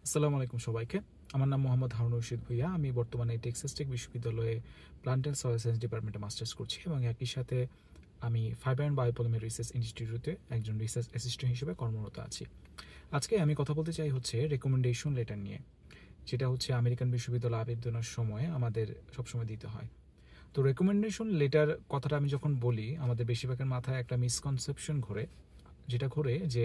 আসসালামু আলাইকুম সবাইকে। আমার নাম মোহাম্মদ হারুন রশিদ ভুইয়া। আমি বর্তমানে টেক্সাস টেক বিশ্ববিদ্যালয়ে প্লান্ট সয়েল সায়েন্স ডিপার্টমেন্টে মাস্টার্স করছি এবং একই সাথে আমি ফাইবার অ্যান্ড বায়োপলিমার রিসার্চ ইনস্টিটিউটে একজন রিসার্চ অ্যাসিস্ট্যান্ট হিসেবে কর্মরত আছি। আজকে আমি কথা বলতে চাই হচ্ছে রেকমেন্ডেশন লেটার নিয়ে, যেটা হচ্ছে আমেরিকান বিশ্ববিদ্যালয় আবেদনের সময় আমাদের সবসময় দিতে হয়। তো রেকমেন্ডেশন লেটার কথাটা আমি যখন বলি, আমাদের বেশিরভাগের মাথায় একটা মিসকনসেপশন ঘোরে, যেটা ঘোরে যে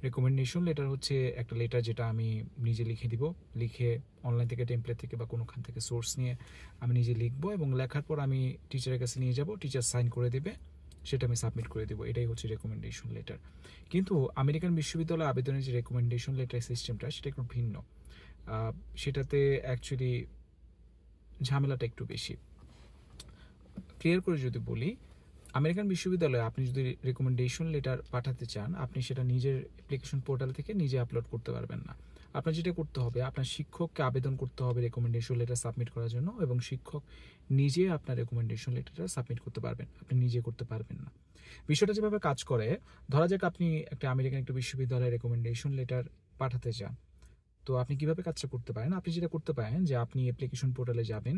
রেকমেন্ডেশন লেটার হচ্ছে একটা লেটার যেটা আমি নিজে লিখে দিব, লিখে অনলাইন থেকে টেমপ্লেট থেকে বা কোনোখান থেকে সোর্স নিয়ে আমি নিজে লিখবো এবং লেখার পর আমি টিচারের কাছে নিয়ে যাব, টিচার সাইন করে দেবে, সেটা আমি সাবমিট করে দেবো। এটাই হচ্ছে রেকমেন্ডেশন লেটার। কিন্তু আমেরিকান বিশ্ববিদ্যালয় আবেদনের যে রেকমেন্ডেশন লেটার সিস্টেমটা, সেটা একটু ভিন্ন। সেটাতে অ্যাকচুয়ালি ঝামেলাটা একটু বেশি। ক্লিয়ার করে যদি বলি, আমেরিকান বিশ্ববিদ্যালয়ে আপনি যদি রেকমেন্ডেশন লেটার পাঠাতে চান, আপনি সেটা নিজের অ্যাপ্লিকেশন পোর্টাল থেকে নিজে আপলোড করতে পারবেন না। আপনার যেটা করতে হবে, আপনার শিক্ষককে আবেদন করতে হবে রেকমেন্ডেশন লেটার সাবমিট করার জন্য, এবং শিক্ষক নিজে আপনার রেকমেন্ডেশন লেটারটা সাবমিট করতে পারবেন, আপনি নিজে করতে পারবেন না। বিষয়টা যেভাবে কাজ করে, ধরা যাক আপনি একটা আমেরিকান একটা বিশ্ববিদ্যালয়ে রেকমেন্ডেশন লেটার পাঠাতে চান। তো আপনি কিভাবে কাজটা করতে পারেন? আপনি যেটা করতে পারেন যে আপনি অ্যাপ্লিকেশন পোর্টালে যাবেন,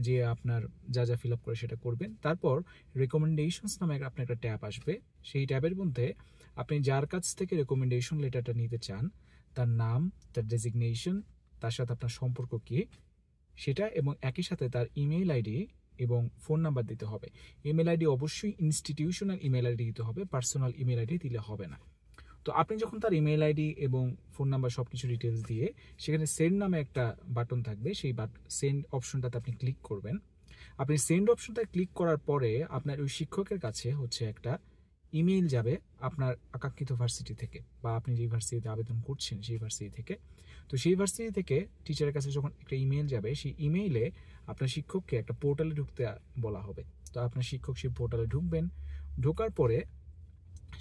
যে আপনার যা যা ফিল আপ করে সেটা করবেন। তারপর রেকমেন্ডেশনস নামে আপনার একটা ট্যাব আসবে। সেই ট্যাবের মধ্যে আপনি যার কাছ থেকে রেকমেন্ডেশন লেটারটা নিতে চান, তার নাম, তার ডেজিগনেশন, তার সাথে আপনার সম্পর্ক কী সেটা, এবং একই সাথে তার ইমেইল আইডি এবং ফোন নাম্বার দিতে হবে। ইমেল আইডি অবশ্যই ইনস্টিটিউশনাল ইমেল আইডি দিতে হবে, পার্সোনাল ইমেল আইডি দিলে হবে না। তো আপনি যখন তার ইমেল আইডি এবং ফোন নাম্বার সব কিছু ডিটেলস দিয়ে সেখানে সেন্ড নামে একটা বাটন থাকবে, সেই সেন্ড অপশনটাতে আপনি ক্লিক করবেন। আপনি সেন্ড অপশনটা ক্লিক করার পরে আপনার ওই শিক্ষকের কাছে হচ্ছে একটা ইমেইল যাবে আপনার আকাঙ্ক্ষিত ভার্সিটি থেকে, বা আপনি যেই ভার্সিটিতে আবেদন করছেন সেই ভার্সিটি থেকে। তো সেই ভার্সিটি থেকে টিচারের কাছে যখন একটা ইমেইল যাবে, সেই ইমেইলে আপনার শিক্ষককে একটা পোর্টালে ঢুকতে বলা হবে। তো আপনার শিক্ষক সেই পোর্টালে ঢুকবেন। ঢোকার পরে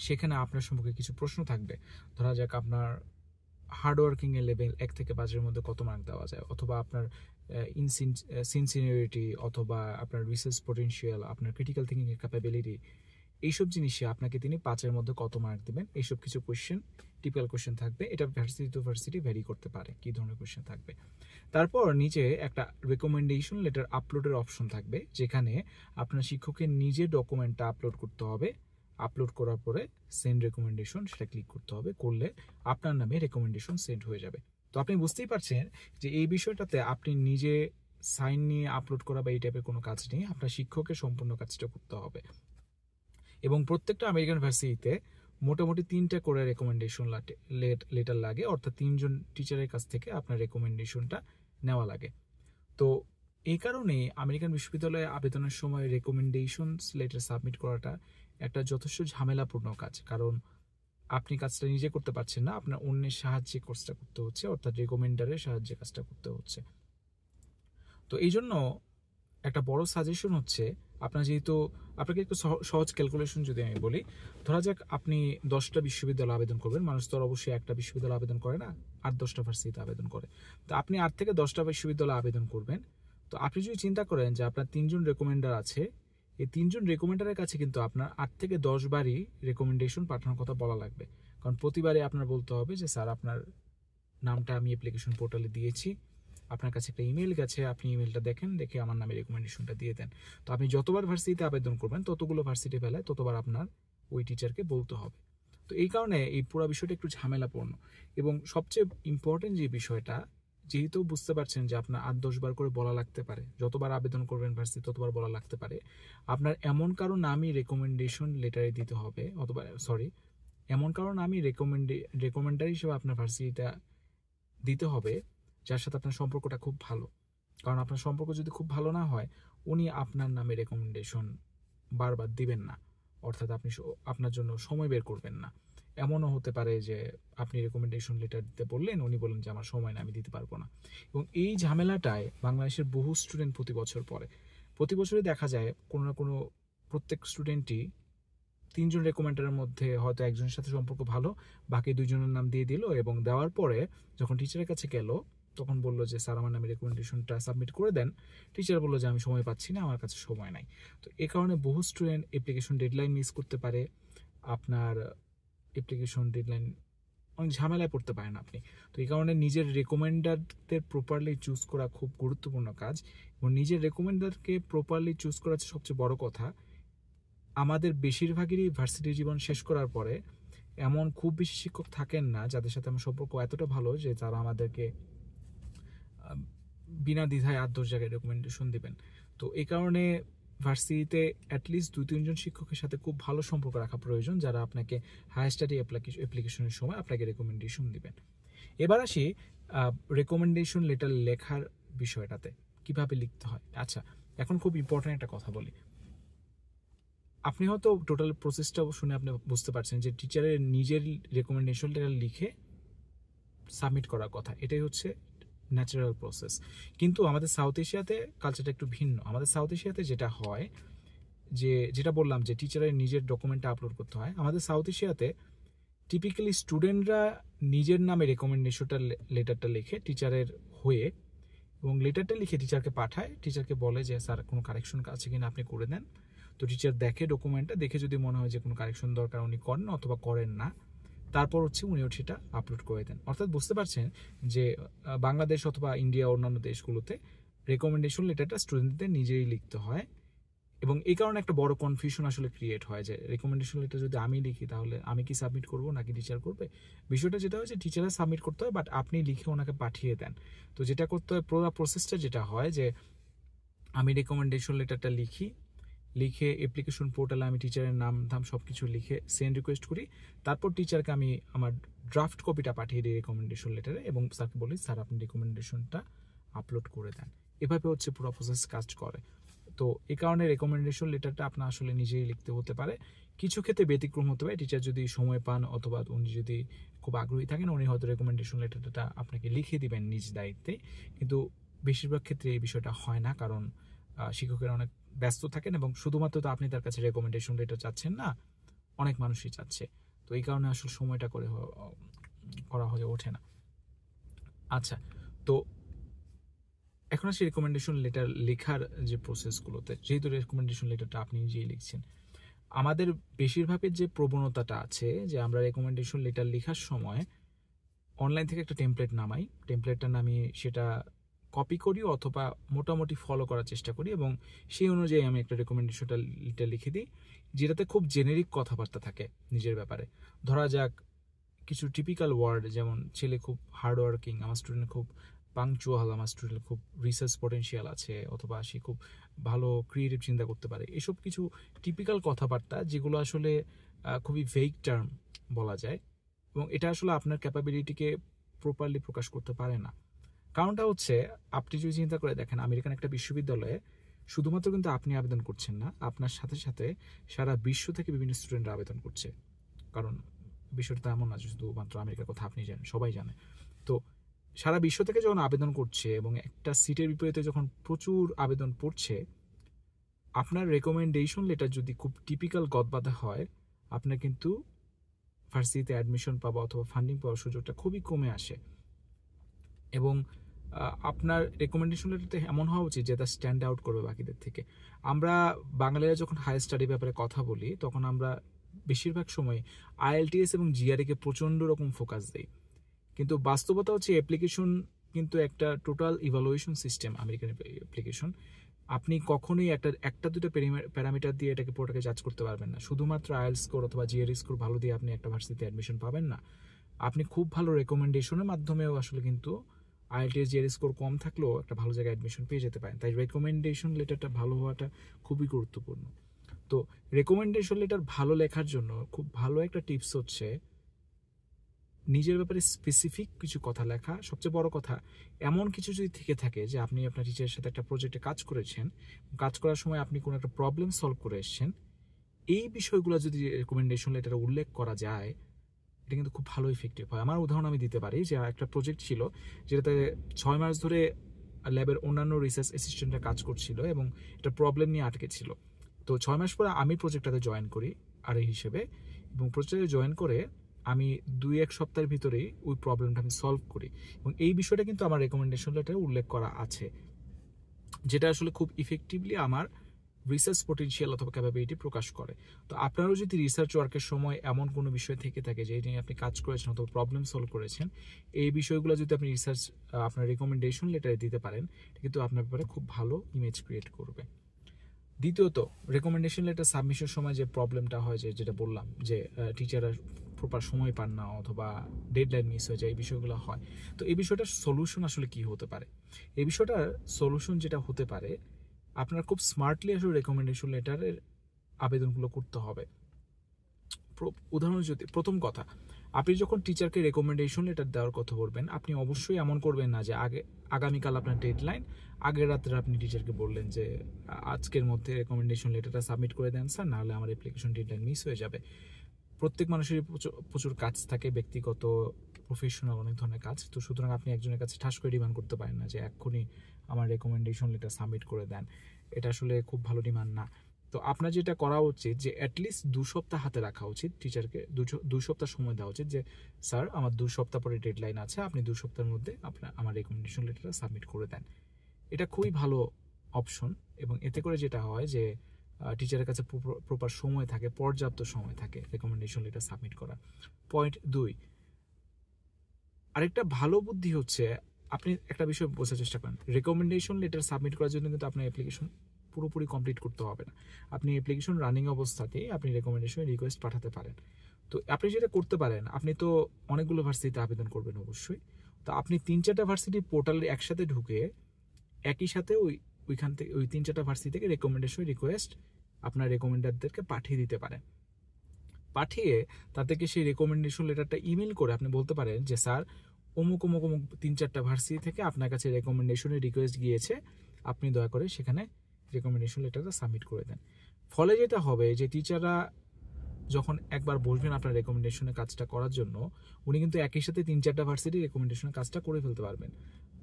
সেখানে আপনার সম্পর্কে কিছু প্রশ্ন থাকবে। ধরা যাক আপনার হার্ডওয়ার্কিং এর লেভেল 1 থেকে 5-এর মধ্যে কত মার্ক দেওয়া যায়, অথবা আপনার সিনসিনিয়রিটি, অথবা আপনার রিসার্চ পটেনশিয়াল, আপনার ক্রিটিক্যাল থিঙ্কিং এর ক্যাপাবিলিটি, এইসব জিনিসে আপনাকে তিনি 5-এর মধ্যে কত মার্ক দেবেন, এইসব কিছু কোয়েশ্চেন, টিপিক্যাল কোয়েশ্চেন থাকবে। এটা ভার্সিটি টু ভার্সিটি ভ্যারি করতে পারে কী ধরনের কোয়েশ্চেন থাকবে। তারপর নিচে একটা রেকমেন্ডেশন লেটার আপলোডের অপশন থাকবে, যেখানে আপনার শিক্ষকের নিজের ডকুমেন্টটা আপলোড করতে হবে। আপলোড করার পরে সেন্ড রেকমেন্ডেশন সেটা ক্লিক করতে হবে, করলে আপনার নামে রেকমেন্ডেশন সেন্ড হয়ে যাবে। তো আপনি বুঝতেই পারছেন যে এই বিষয়টাতে আপনি নিজে সাইন নিয়ে আপলোড করা বা এই টাইপের কোনো কাজ নেই, আপনার শিক্ষকের সম্পূর্ণ কাজটা করতে হবে। এবং প্রত্যেকটা আমেরিকান ভার্সিটিতে মোটামুটি 3টা করে রেকমেন্ডেশন লেটার লাগে, অর্থাৎ 3জন টিচারের কাছ থেকে আপনার রেকমেন্ডেশনটা নেওয়া লাগে। তো এই কারণেই আমেরিকান বিশ্ববিদ্যালয়ে আবেদনের সময় রেকমেন্ডেশন লেটার সাবমিট করাটা একটা যথেষ্ট ঝামেলাপূর্ণ কাজ, কারণ আপনি কাজটা নিজে করতে পারছেন না, আপনার অন্যের সাহায্যে কাজটা করতে হচ্ছে, অর্থাৎ রেকমেন্ডারের সাহায্যে কাজটা করতে হচ্ছে। তো এই জন্য একটা বড় সাজেশন হচ্ছে, আপনার যেহেতু আপনাকে একটু সহজ ক্যালকুলেশন যদি আমি বলি, ধরা যাক আপনি 10টা বিশ্ববিদ্যালয় আবেদন করবেন। মানুষ তো অবশ্যই একটা বিশ্ববিদ্যালয় আবেদন করে না, 8-10টা ভার্সিটিতে আবেদন করে। তো আপনি 8 থেকে 10টা বিশ্ববিদ্যালয় আবেদন করবেন। তো আপনি যদি চিন্তা করেন যে আপনার 3জন রেকমেন্ডার আছে, এই 3জন রেকমেন্ডারের কাছে কিন্তু আপনার 8 থেকে 10 বারই রেকমেন্ডেশন পাঠানোর কথা বলা লাগবে। কারণ প্রতিবারে আপনার বলতে হবে যে স্যার, আপনার নামটা আমি অ্যাপ্লিকেশন পোর্টালে দিয়েছি, আপনার কাছে একটা ইমেল গেছে, আপনি ইমেলটা দেখেন, দেখে আমার নামে রেকমেন্ডেশনটা দিয়ে দেন। তো আপনি যতবার ভার্সিটিতে আবেদন করবেন, ততগুলো ভার্সিটি ফেলায় ততবার আপনার ওই টিচারকে বলতে হবে। তো এই কারণে এই পুরো বিষয়টা একটু ঝামেলাপূর্ণ। এবং সবচেয়ে ইম্পর্টেন্ট যে বিষয়টা, যেহেতু বুঝতে পারছেন যে আপনার 8-10 বার করে বলা লাগতে পারে, যতবার আবেদন করবেন ভার্সিটি ততবার বলা লাগতে পারে, আপনার এমন কারো নামই রেকমেন্ডেশন লেটারে দিতে হবে, অথবা এমন কারো নামই রেকমেন্ডার হিসেবে আপনার ভার্সিটিটা দিতে হবে যার সাথে আপনার সম্পর্কটা খুব ভালো। কারণ আপনার সম্পর্ক যদি খুব ভালো না হয়, উনি আপনার নামে রেকমেন্ডেশন বারবার দিবেন না, অর্থাৎ আপনি আপনার জন্য সময় বের করবেন না। এমনও হতে পারে যে আপনি রেকমেন্ডেশন লেটার দিতে বললেন, উনি বলেন যে আমার সময় না, আমি দিতে পারবো না। এবং এই ঝামেলাটায় বাংলাদেশের বহু স্টুডেন্ট প্রতি বছরই দেখা যায় কোনো না কোনো, প্রত্যেক স্টুডেন্টই 3জন রেকমেন্ডারের মধ্যে হয়তো একজনের সাথে সম্পর্ক ভালো, বাকি 2জনের নাম দিয়ে দিল, এবং দেওয়ার পরে যখন টিচারের কাছে গেল, তখন বললো যে স্যার, আমার নামে রেকমেন্ডেশনটা সাবমিট করে দেন। টিচার বললো যে আমি সময় পাচ্ছি না, আমার কাছে সময় নাই। তো এ কারণে বহু স্টুডেন্ট অ্যাপ্লিকেশন ডেডলাইন মিস করতে পারে। আপনার অ্যাপ্লিকেশন ডেডলাইন অনেক ঝামেলায় পড়তে পারেন আপনি। তো এই কারণে নিজের রেকমেন্ডারদের প্রপারলি চুজ করা খুব গুরুত্বপূর্ণ কাজ, এবং নিজের রেকমেন্ডারকে প্রপারলি চুজ করা হচ্ছে সবচেয়ে বড় কথা। আমাদের বেশিরভাগেরই ভার্সিটি জীবন শেষ করার পরে এমন খুব বেশি শিক্ষক থাকেন না যাদের সাথে আমার সম্পর্ক এতটা ভালো যে তারা আমাদেরকে বিনা দ্বিধায় 8-10 জায়গায় রেকমেন্ডেশন দিবেন। তো এই কারণে ভার্সিটিতে অ্যাটলিস্ট 2-3 জন শিক্ষকের সাথে খুব ভালো সম্পর্ক রাখা প্রয়োজন, যারা আপনাকে হায়ার স্টাডি অ্যাপ্লিকেশনের সময় আপনাকে রেকমেন্ডেশন দিবেন। এবার আসি রেকমেন্ডেশন লেটার লেখার বিষয়টাতে, কিভাবে লিখতে হয়। আচ্ছা, এখন খুব ইম্পর্টেন্ট একটা কথা বলি। আপনি হয়তো টোটাল প্রসেসটা শুনে আপনি বুঝতে পারছেন যে টিচারের নিজের রেকমেন্ডেশন লেটার লিখে সাবমিট করার কথা, এটাই হচ্ছে ন্যাচারাল প্রসেস। কিন্তু আমাদের সাউথ এশিয়াতে কালচারটা একটু ভিন্ন। আমাদের সাউথ এশিয়াতে যেটা হয়, যেটা বললাম যে টিচারের নিজের ডকুমেন্টটা আপলোড করতে হয়, আমাদের সাউথ এশিয়াতে টিপিক্যালি স্টুডেন্টরা নিজের নামে রেকমেন্ডেশনটা লেটারটা লিখে টিচারের হয়ে, এবং লেটারটা লিখে টিচারকে পাঠায়। টিচারকে বলে যে স্যার কোনো কারেকশন আছে কিনা আপনি করে দেন। তো টিচার দেখে ডকুমেন্টটা, দেখে যদি মনে হয় যে কোনো কারেকশন দরকার উনি করেন অথবা করেন না, তারপর হচ্ছে উনি সেটা আপলোড করে দেন। অর্থাৎ বুঝতে পারছেন যে বাংলাদেশ অথবা ইন্ডিয়া অন্যান্য দেশগুলোতে রেকমেন্ডেশন লেটারটা স্টুডেন্টদের নিজেই লিখতে হয়, এবং এই কারণে একটা বড় কনফিউশন আসলে ক্রিয়েট হয় যে রেকমেন্ডেশন লেটার যদি আমি লিখি তাহলে আমি কি সাবমিট করব নাকি টিচার করবে। বিষয়টা যেটা হয় যে টিচারে সাবমিট করতে হয়, বাট আপনি লিখে ওনাকে পাঠিয়ে দেন। তো যেটা করতে হয়, পুরো প্রসেসটা যেটা হয় যে আমি রেকমেন্ডেশন লেটারটা লিখে অ্যাপ্লিকেশন পোর্টালে আমি টিচারের নাম ধাম সব কিছু লিখে সেন্ড রিকোয়েস্ট করি। তারপর টিচারকে আমি আমার ড্রাফট কপিটা পাঠিয়ে দিই রেকমেন্ডেশন লেটারে, এবং স্যারকে বলি স্যার আপনি রেকমেন্ডেশনটা আপলোড করে দেন। এভাবে হচ্ছে পুরো প্রসেস কাজ করে। তো এই কারণে রেকমেন্ডেশন লেটারটা আপনার আসলে নিজেই লিখতে হতে পারে। কিছু ক্ষেত্রে ব্যতিক্রম হতে পারে, টিচার যদি সময় পান অথবা উনি যদি খুব আগ্রহী থাকেন, উনি হয়তো রেকমেন্ডেশন লেটারটা আপনাকে লিখে দিবেন নিজ দায়িত্বে। কিন্তু বেশিরভাগ ক্ষেত্রে এই বিষয়টা হয় না, কারণ শিক্ষকেরা অনেক ব্যস্ত থাকেন, এবং শুধুমাত্র তো আপনি তার কাছে রেকমেন্ডেশন লেটার চাচ্ছেন না, অনেক মানুষই চাচ্ছে। তো এই কারণে আসলে সময়টা করা হয়ে ওঠে না। আচ্ছা, তো এখন আসি রেকমেন্ডেশন লেটার লেখার যে প্রসেসগুলোতে। যেহেতু রেকমেন্ডেশন লেটারটা আপনি নিজেই লিখছেন, আমাদের বেশিরভাগের যে প্রবণতাটা আছে যে আমরা রেকমেন্ডেশন লেটার লেখার সময় অনলাইন থেকে একটা টেমপ্লেট নামাই, টেমপ্লেটটা নামিয়ে সেটা কপি করি অথবা মোটামুটি ফলো করার চেষ্টা করি, এবং সেই অনুযায়ী আমি একটা রেকমেন্ডেশনটা লিখে দিই, যেটাতে খুব জেনেরিক কথাবার্তা থাকে নিজের ব্যাপারে। ধরা যাক কিছু টিপিক্যাল ওয়ার্ড, যেমন ছেলে খুব হার্ডওয়ার্কিং, আমার স্টুডেন্ট খুব পাংচুয়াল, আমার স্টুডেন্ট খুব রিসার্চ পটেনশিয়াল আছে, অথবা সে খুব ভালো ক্রিয়েটিভ চিন্তা করতে পারে। এসব কিছু টিপিক্যাল কথাবার্তা যেগুলো আসলে খুবই ভেগ টার্ম বলা যায়, এবং এটা আসলে আপনার ক্যাপাবিলিটিকে প্রপারলি প্রকাশ করতে পারে না। কারণটা হচ্ছে, আপনি যদি চিন্তা করে দেখেন, আমেরিকান একটা বিশ্ববিদ্যালয়ে শুধুমাত্র কিন্তু আপনি আবেদন করছেন না, আপনার সাথে সাথে সারা বিশ্ব থেকে বিভিন্ন স্টুডেন্টরা আবেদন করছে। কারণ বিষয়টা এমন না শুধুমাত্র আমেরিকার কথা আপনি জানেন, সবাই জানে। তো সারা বিশ্ব থেকে যখন আবেদন করছে এবং একটা সিটের বিপরীতে যখন প্রচুর আবেদন পড়ছে, আপনার রেকমেন্ডেশন লেটার যদি খুব টিপিক্যাল গদবাঁধা হয়, আপনার কিন্তু ভার্সিটিতে অ্যাডমিশন পাওয়া অথবা ফান্ডিং পাওয়ার সুযোগটা খুবই কমে আসে। এবং আপনার রেকমেন্ডেশন লেটারতে এমন হওয়া উচিত যে তা স্ট্যান্ড আউট করবে বাকিদের থেকে। আমরা বাঙালিরা যখন হায়ার স্টাডি ব্যাপারে কথা বলি, তখন আমরা বেশিরভাগ সময় IELTS এবং GRE-কে প্রচণ্ড রকম ফোকাস দিই, কিন্তু বাস্তবতা হচ্ছে অ্যাপ্লিকেশন কিন্তু একটা total evaluation system. American application আপনি কখনোই একটা দুটো প্যারামিটার দিয়ে এটাকে পুরোটাকে জাজ করতে পারবেন না। শুধুমাত্র IELTS স্কোর অথবা GRE স্কোর ভালো দিয়ে আপনি একটা ভার্সিটিতে অ্যাডমিশন পাবেন না। আপনি খুব ভালো রেকমেন্ডেশনের মাধ্যমেও আসলে কিন্তু IELTS GRE স্কোর কম থাকলেও একটা ভালো জায়গায় অ্যাডমিশন পেয়ে যেতে পারেন। তাই রেকমেন্ডেশন লেটারটা ভালো হওয়াটা খুবই গুরুত্বপূর্ণ। তো রেকমেন্ডেশন লেটার ভালো লেখার জন্য খুব ভালো একটা টিপস হচ্ছে নিজের ব্যাপারে স্পেসিফিক কিছু কথা লেখা। সবচেয়ে বড় কথা, এমন কিছু যদি থেকে থাকে যে আপনি আপনার টিচারের সাথে একটা প্রজেক্টে কাজ করেছেন, কাজ করার সময় আপনি কোনো একটা প্রবলেম সলভ করে এসেছেন, এই বিষয়গুলো যদি রেকমেন্ডেশন লেটারে উল্লেখ করা যায়, এটা কিন্তু খুব ভালো ইফেক্টিভ হয়। আমার উদাহরণ আমি দিতে পারি যে একটা প্রজেক্ট ছিল যেটাতে 6 মাস ধরে ল্যাবের অন্যান্য রিসার্চ অ্যাসিস্ট্যান্টরা কাজ করছিল এবং একটা প্রবলেম নিয়ে আটকে ছিল। তো 6 মাস পরে আমি প্রজেক্টটাতে জয়েন করি আরএ হিসেবে, এবং প্রজেক্টে জয়েন করে আমি 2-1 সপ্তাহের ভিতরেই ওই প্রবলেমটা আমি সলভ করি, এবং এই বিষয়টা কিন্তু আমার রেকমেন্ডেশন লেটারে উল্লেখ করা আছে, যেটা আসলে খুব ইফেক্টিভলি আমার রিসার্চ পটেনশিয়াল অথবা ক্যাপাবিলিটি প্রকাশ করে। তো আপনারও যদি রিসার্চ ওয়ার্কের সময় এমন কোনো বিষয় থেকে থাকে যে নিয়ে আপনি কাজ করেছেন অথবা প্রবলেম সলভ করেছেন, এই বিষয়গুলো যদি আপনি রিসার্চ আপনার রিকমেন্ডেশন লেটারে দিতে পারেন, এটা কিন্তু আপনার ব্যাপারে খুব ভালো ইমেজ ক্রিয়েট করবে। দ্বিতীয়ত, রেকমেন্ডেশন লেটার সাবমিশনের সময় যে প্রবলেমটা হয়, যেটা বললাম যে টিচাররা প্রপার সময় পান না অথবা ডেডলাইন মিস হয়ে যায়, এই বিষয়গুলো হয়। তো এই বিষয়টার সলিউশন আসলে কি হতে পারে? এই বিষয়টার সলিউশন যেটা হতে পারে, আপনার খুব স্মার্টলি আসলে রেকমেন্ডেশন লেটারের আবেদনগুলো করতে হবে। উদাহরণ যদি প্রথম কথা, আপনি যখন টিচারকে রেকমেন্ডেশন লেটার দেওয়ার কথা বলবেন, আপনি অবশ্যই এমন করবেন না যে আগামীকাল আপনার ডেডলাইন, আগের রাত্রে আপনি টিচারকে বললেন যে আজকের মধ্যে রেকমেন্ডেশন লেটারটা সাবমিট করে দেন স্যার, নাহলে আমার অ্যাপ্লিকেশন ডেডলাইন মিস হয়ে যাবে। প্রত্যেক মানুষেরই প্রচুর কাজ থাকে, ব্যক্তিগত, প্রফেশনাল, অনেক ধরনের কাজ। তো সুতরাং আপনি একজনের কাছে ঠাস করে ডিমান্ড করতে পারেন না যে এক্ষুনি আমার রেকমেন্ডেশন লেটার সাবমিট করে দেন। এটা আসলে খুব ভালো ডিমান্ড না। তো আপনার যেটা করা উচিত যে অ্যাটলিস্ট 2 সপ্তাহ হাতে রাখা উচিত, টিচারকে 2 সপ্তাহ সময় দেওয়া উচিত যে স্যার আমার 2 সপ্তাহ পরে ডেডলাইন আছে, আপনি 2 সপ্তাহের মধ্যে আমার রেকমেন্ডেশন লেটারটা সাবমিট করে দেন। এটা খুবই ভালো অপশন, এবং এতে করে যেটা হয় যে টিচারের কাছে প্রপার সময় থাকে, পর্যাপ্ত সময় থাকে রেকমেন্ডেশন লেটার সাবমিট করা। পয়েন্ট 2, আরেকটা ভালো বুদ্ধি হচ্ছে আপনি একটা বিষয় বোঝার চেষ্টা করেন। রেকমেন্ডেশন লেটার সাবমিট করার জন্য কিন্তু আপনার অ্যাপ্লিকেশন পুরোপুরি কমপ্লিট করতে হবে না। আপনি অ্যাপ্লিকেশন রানিং অবস্থাতেই আপনি রেকমেন্ডেশন রিকোয়েস্ট পাঠাতে পারেন। তো আপনি যেটা করতে পারেন, আপনি তো অনেকগুলো ভার্সিটিতে আবেদন করবেন অবশ্যই। তো আপনি 3-4টা ভার্সিটি পোর্টালে একসাথে ঢুকে একই সাথে ওইখান থেকে ওই 3-4টা ভার্সিটি থেকে রেকমেন্ডেশন রিকোয়েস্ট আপনার রেকমেন্ডারদেরকে পাঠিয়ে দিতে পারেন। পাঠিয়ে তাদেরকে সেই রেকমেন্ডেশন লেটারটা ইমেল করে আপনি বলতে পারেন যে স্যার অমুক অমুক অমুক 3-4টা ভার্সিটি থেকে আপনার কাছে রেকমেন্ডেশনের রিকোয়েস্ট গিয়েছে, আপনি দয়া করে সেখানে রেকমেন্ডেশন লেটারটা সাবমিট করে দেন। ফলে যেটা হবে যে টিচাররা যখন একবার বসবেন আপনার রেকমেন্ডেশনের কাজটা করার জন্য, উনি কিন্তু একই সাথে 3-4টা ভার্সিটি রেকমেন্ডেশনের কাজটা করে ফেলতে পারবেন।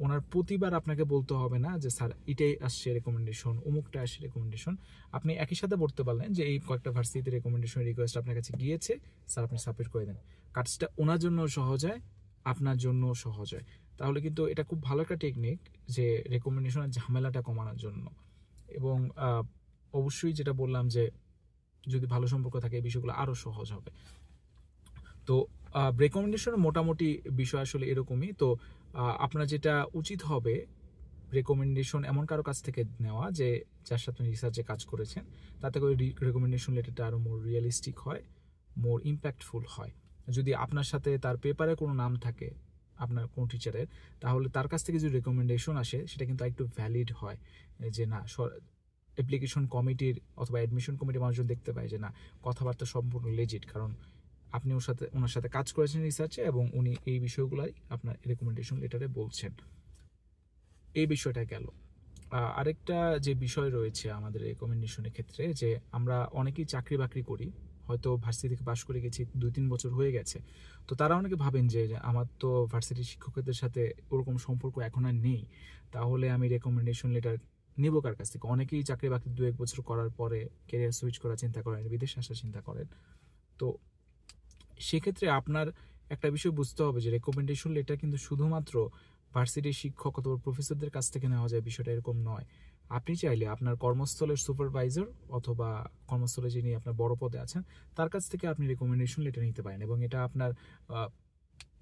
ওনার প্রতিবার আপনাকে বলতে হবে না যে স্যার এটাই আসছে রেকমেন্ডেশন, অমুকটা আসছে রেকমেন্ডেশন। আপনি একই সাথে বলতে পারলেন যে এই কয়েকটা ভার্সিটিতে রেকমেন্ডেশন রিকোয়েস্ট আপনার কাছে গিয়েছে, স্যার আপনি সাবমিট করে দেন। কাজটা ওনার জন্য সহজ হয়, আপনার জন্য সহজ হয়। তাহলে কিন্তু এটা খুব ভালো একটা টেকনিক যে রেকমেন্ডেশনের ঝামেলাটা কমানোর জন্য। এবং অবশ্যই যেটা বললাম যে যদি ভালো সম্পর্ক থাকে এই বিষয়গুলো আরও সহজ হবে। তো রেকমেন্ডেশনের মোটামুটি বিষয় আসলে এরকমই। তো আপনার যেটা উচিত হবে, রেকমেন্ডেশন এমন কারো কাছ থেকে নেওয়া যে যার সাথে রিসার্চে কাজ করেছেন, তাতে করে রেকমেন্ডেশন লেটারটা আরও মোর রিয়েলিস্টিক হয়, মোর ইম্প্যাক্টফুল হয়। যদি আপনার সাথে তার পেপারে কোনো নাম থাকে আপনার কোনো টিচারের, তাহলে তার কাছ থেকে যদি রেকমেন্ডেশন আসে সেটা কিন্তু একটু ভ্যালিড হয়, যে না অ্যাপ্লিকেশন কমিটির অথবা অ্যাডমিশন কমিটির মানুষজন দেখতে পায় যে না কথাবার্তা সম্পূর্ণ লেজিট, কারণ আপনি ওনার সাথে কাজ করেছেন রিসার্চে এবং উনি এই বিষয়গুলাই আপনার রেকমেন্ডেশন লেটারে বলছেন। এই বিষয়টা গেল। আরেকটা যে বিষয় রয়েছে আমাদের রেকমেন্ডেশনের ক্ষেত্রে, যে আমরা অনেকেই চাকরি বাকরি করি, হয়তো ভার্সিটি থেকে পাশ করে গেছি 2-3 বছর হয়ে গেছে। তো তারা অনেকে ভাবেন যে আমার তো ভার্সিটির শিক্ষকদের সাথে ওরকম সম্পর্ক এখন আর নেই, তাহলে আমি রেকমেন্ডেশন লেটার নেব কার কাছ থেকে? অনেকেই চাকরি বাকরি 2-1 বছর করার পরে ক্যারিয়ার সুইচ করার চিন্তা করেন, বিদেশে আসার চিন্তা করেন। তো সেক্ষেত্রে আপনার একটা বিষয় বুঝতে হবে যে রেকমেন্ডেশন লেটার কিন্তু শুধুমাত্র ভার্সিটির শিক্ষক অথবা প্রফেসরদের কাছ থেকে নেওয়া যায়, বিষয়টা এরকম নয়। আপনি চাইলে আপনার কর্মস্থলের সুপারভাইজার অথবা কর্মস্থলে যিনি আপনার বড় পদে আছেন তার কাছ থেকে আপনি রেকমেন্ডেশন লেটার নিতে পারেন, এবং এটা আপনার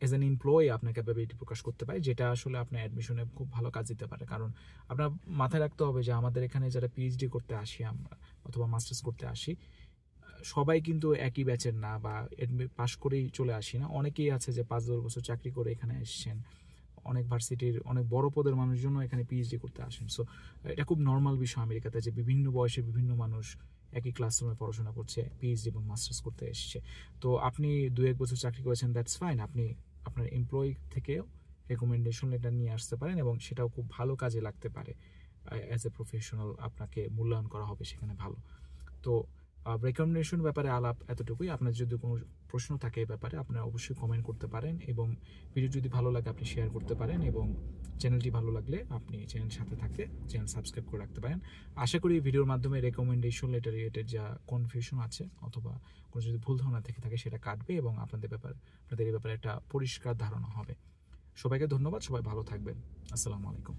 এজ অ্যান এমপ্লয়ি আপনার ক্যাপাবিলিটি প্রকাশ করতে পারে, যেটা আসলে আপনার অ্যাডমিশনে খুব ভালো কাজ দিতে পারে। কারণ আপনার মাথায় রাখতে হবে যে আমাদের এখানে যারা পিএইচডি করতে আসি আমরা অথবা মাস্টার্স করতে আসি, সবাই কিন্তু একই ব্যাচের না বা পাশ করেই চলে আসি না। অনেকেই আছে যে 5-10 বছর চাকরি করে এখানে এসছেন, অনেক ভার্সিটির অনেক বড় পদের মানুষজন এখানে পিএইচডি করতে আসেন। সো এটা খুব নর্মাল বিষয় আমেরিকাতে যে বিভিন্ন বয়সের বিভিন্ন মানুষ একই ক্লাসরুমে পড়াশোনা করছে, পিএইচডি এবং মাস্টার্স করতে এসছে। তো আপনি 2-1 বছর চাকরি করেছেন, দ্যাটস ফাইন, আপনি আপনার এমপ্লয়ি থেকেও রেকমেন্ডেশন লেটার নিয়ে আসতে পারেন এবং সেটাও খুব ভালো কাজে লাগতে পারে। অ্যাজ এ প্রফেশনাল আপনাকে মূল্যায়ন করা হবে সেখানে ভালো। তো রেকমেন্ডেশন ব্যাপারে আলাপ এতটুকুই। আপনার যদি কোনো প্রশ্ন থাকে এই ব্যাপারে আপনারা অবশ্যই কমেন্ট করতে পারেন, এবং ভিডিও যদি ভালো লাগে আপনি শেয়ার করতে পারেন, এবং চ্যানেলটি ভালো লাগলে আপনি চ্যানেলের সাথে থাকতে চ্যানেল সাবস্ক্রাইব করে রাখতে পারেন। আশা করি ভিডিওর মাধ্যমে রেকমেন্ডেশন লেটার রিলেটেড যা কনফিউশন আছে অথবা কোনো যদি ভুল ধারণা থেকে থাকে সেটা কাটবে এবং আপনাদের এই ব্যাপারে একটা পরিষ্কার ধারণা হবে। সবাইকে ধন্যবাদ, সবাই ভালো থাকবেন। আসসালামু আলাইকুম।